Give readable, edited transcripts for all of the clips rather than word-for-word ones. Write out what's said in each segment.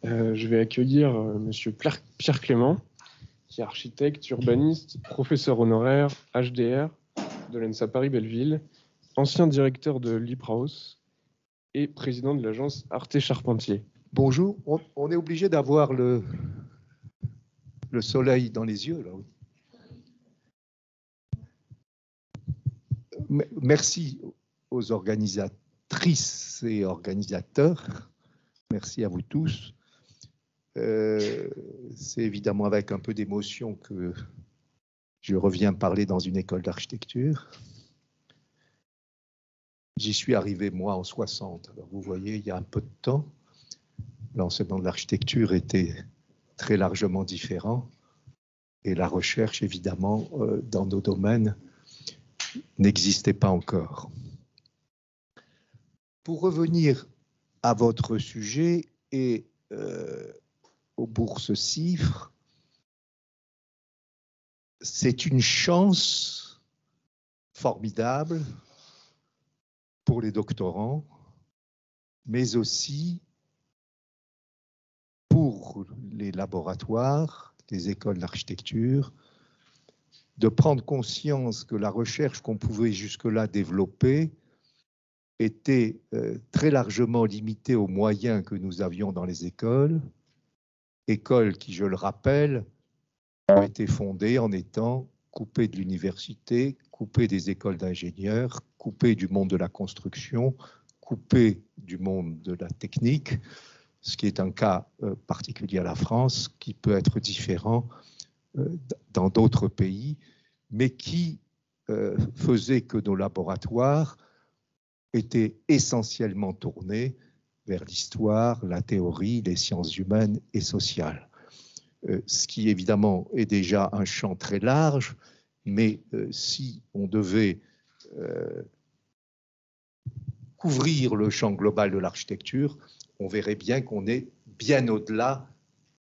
Je vais accueillir Monsieur Pierre Clément, qui est architecte, urbaniste, professeur honoraire, HDR de l'ENSA Paris-Belleville, ancien directeur de Liebhaus et président de l'agence Arte Charpentier. Bonjour, on est obligé d'avoir le soleil dans les yeux, là. Merci aux organisatrices et organisateurs. Merci à vous tous. C'est évidemment avec un peu d'émotion que je reviens parler dans une école d'architecture. J'y suis arrivé, moi, en 60. Alors, vous voyez, il y a un peu de temps, l'enseignement de l'architecture était très largement différent. Et la recherche, évidemment, dans nos domaines, n'existait pas encore. Pour revenir à votre sujet et aux bourses CIFRE, c'est une chance formidable pour les doctorants, mais aussi pour les laboratoires, les écoles d'architecture, de prendre conscience que la recherche qu'on pouvait jusque-là développer était très largement limitée aux moyens que nous avions dans les écoles qui, je le rappelle, ont été fondées en étant coupées de l'université, coupées des écoles d'ingénieurs, coupées du monde de la construction, coupées du monde de la technique, ce qui est un cas particulier à la France, qui peut être différent dans d'autres pays, mais qui faisait que nos laboratoires étaient essentiellement tournés vers l'histoire, la théorie, les sciences humaines et sociales. Ce qui évidemment est déjà un champ très large, mais si on devait couvrir le champ global de l'architecture, on verrait bien qu'on est bien au-delà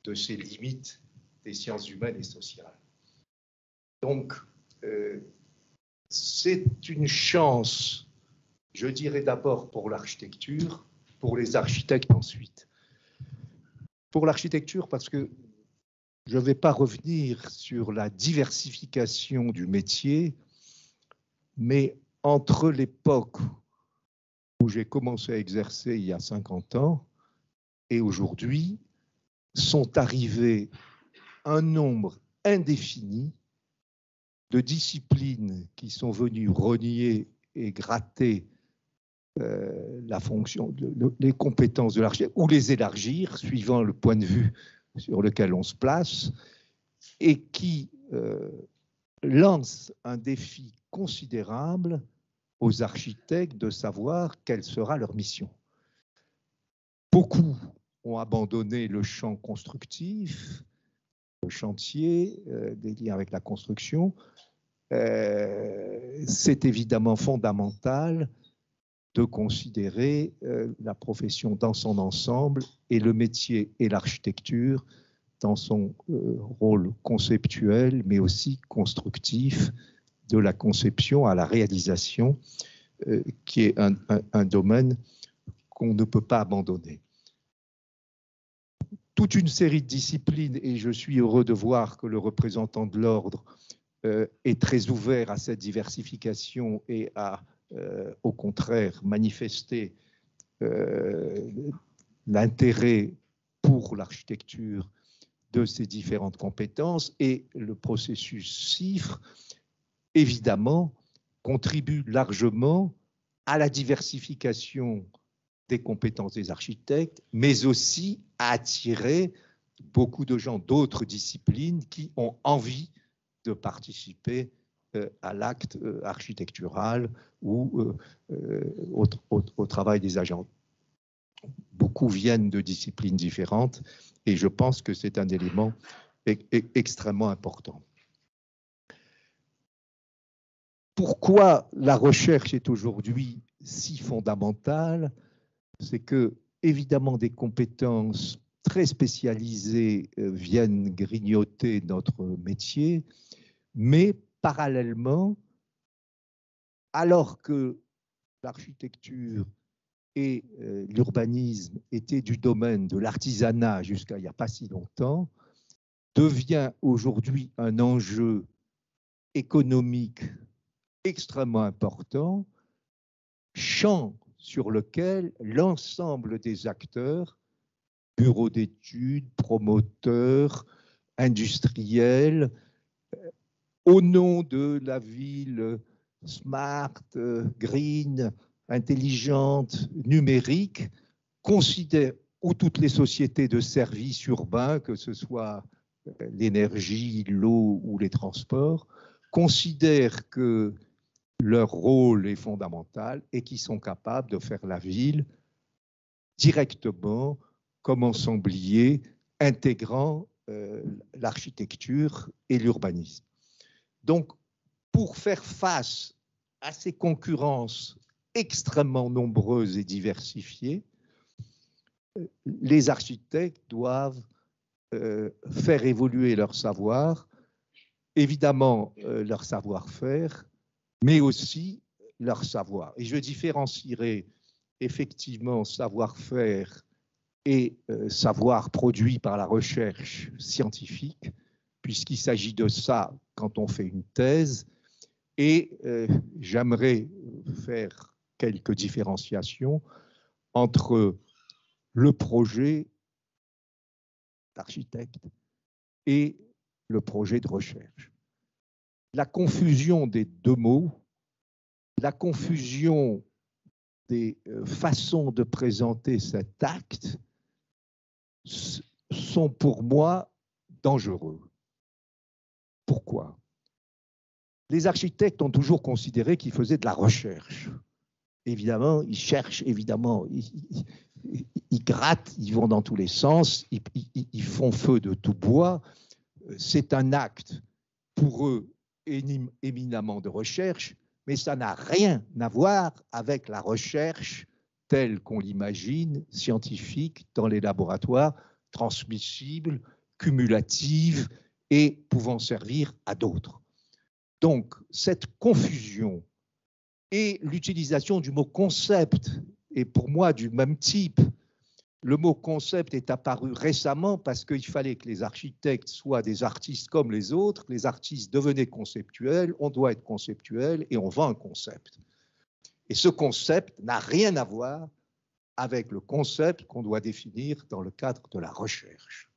de ces limites des sciences humaines et sociales. Donc, c'est une chance, je dirais d'abord pour l'architecture, pour les architectes ensuite. Pour l'architecture, parce que je ne vais pas revenir sur la diversification du métier, mais entre l'époque où j'ai commencé à exercer il y a 50 ans et aujourd'hui, sont arrivés un nombre indéfini de disciplines qui sont venues renier et gratter la fonction, les compétences de l'architecte, ou les élargir, suivant le point de vue sur lequel on se place, et qui lance un défi considérable aux architectes de savoir quelle sera leur mission. Beaucoup ont abandonné le champ constructif, le chantier, des liens avec la construction. C'est évidemment fondamental de considérer la profession dans son ensemble et le métier et l'architecture dans son rôle conceptuel, mais aussi constructif, de la conception à la réalisation, qui est un domaine qu'on ne peut pas abandonner. Toute une série de disciplines, et je suis heureux de voir que le représentant de l'ordre est très ouvert à cette diversification et à, au contraire, manifester l'intérêt pour l'architecture de ces différentes compétences, et le processus CIFRE, évidemment, contribue largement à la diversification des compétences des architectes, mais aussi à attirer beaucoup de gens d'autres disciplines qui ont envie de participer à l'acte architectural ou au travail des agents. Beaucoup viennent de disciplines différentes et je pense que c'est un élément extrêmement important. Pourquoi la recherche est aujourd'hui si fondamentale? C'est que, évidemment, des compétences très spécialisées viennent grignoter notre métier, mais parallèlement, alors que l'architecture et l'urbanisme était du domaine de l'artisanat jusqu'à il n'y a pas si longtemps, devient aujourd'hui un enjeu économique extrêmement important, champ sur lequel l'ensemble des acteurs, bureaux d'études, promoteurs, industriels, au nom de la ville smart, green, intelligente, numérique, considèrent, ou toutes les sociétés de services urbains, que ce soit l'énergie, l'eau ou les transports, considèrent que leur rôle est fondamental et qu'ils sont capables de faire la ville directement comme ensemblier intégrant l'architecture et l'urbanisme. Donc, pour faire face à ces concurrences extrêmement nombreuses et diversifiées, les architectes doivent faire évoluer leur savoir, évidemment leur savoir-faire, mais aussi leur savoir. Et je différencierai effectivement savoir-faire et savoir produit par la recherche scientifique, puisqu'il s'agit de ça quand on fait une thèse, et j'aimerais faire quelques différenciations entre le projet d'architecte et le projet de recherche. La confusion des deux mots, la confusion des façons de présenter cet acte sont pour moi dangereux. Pourquoi? Les architectes ont toujours considéré qu'ils faisaient de la recherche. Évidemment, ils cherchent, évidemment, ils grattent, ils vont dans tous les sens, ils font feu de tout bois. C'est un acte pour eux éminemment de recherche, mais ça n'a rien à voir avec la recherche telle qu'on l'imagine, scientifique, dans les laboratoires, transmissible, cumulative et pouvant servir à d'autres. Donc, cette confusion et l'utilisation du mot concept est pour moi du même type. Le mot concept est apparu récemment parce qu'il fallait que les architectes soient des artistes comme les autres. Les artistes devenaient conceptuels, on doit être conceptuel et on vend un concept. Et ce concept n'a rien à voir avec le concept qu'on doit définir dans le cadre de la recherche.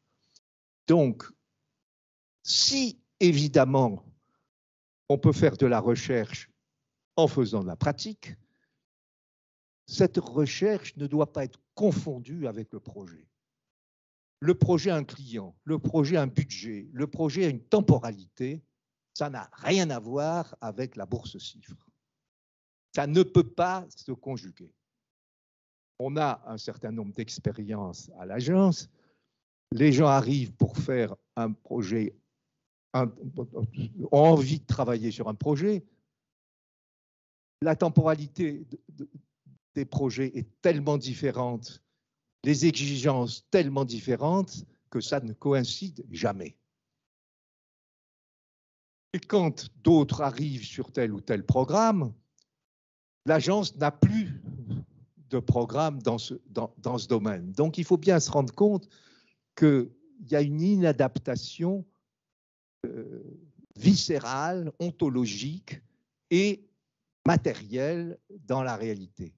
Donc, si évidemment on peut faire de la recherche en faisant de la pratique, cette recherche ne doit pas être confondue avec le projet. Le projet a un client, le projet a un budget, le projet a une temporalité, ça n'a rien à voir avec la bourse chiffre. Ça ne peut pas se conjuguer. On a un certain nombre d'expériences à l'agence. Les gens arrivent pour faire un projet, ont envie de travailler sur un projet. La temporalité des projets est tellement différente, les exigences tellement différentes que ça ne coïncide jamais. Et quand d'autres arrivent sur tel ou tel programme, l'agence n'a plus de programme dans ce domaine. Donc, il faut bien se rendre compte qu'il y a une inadaptation viscérale, ontologique et matérielle dans la réalité.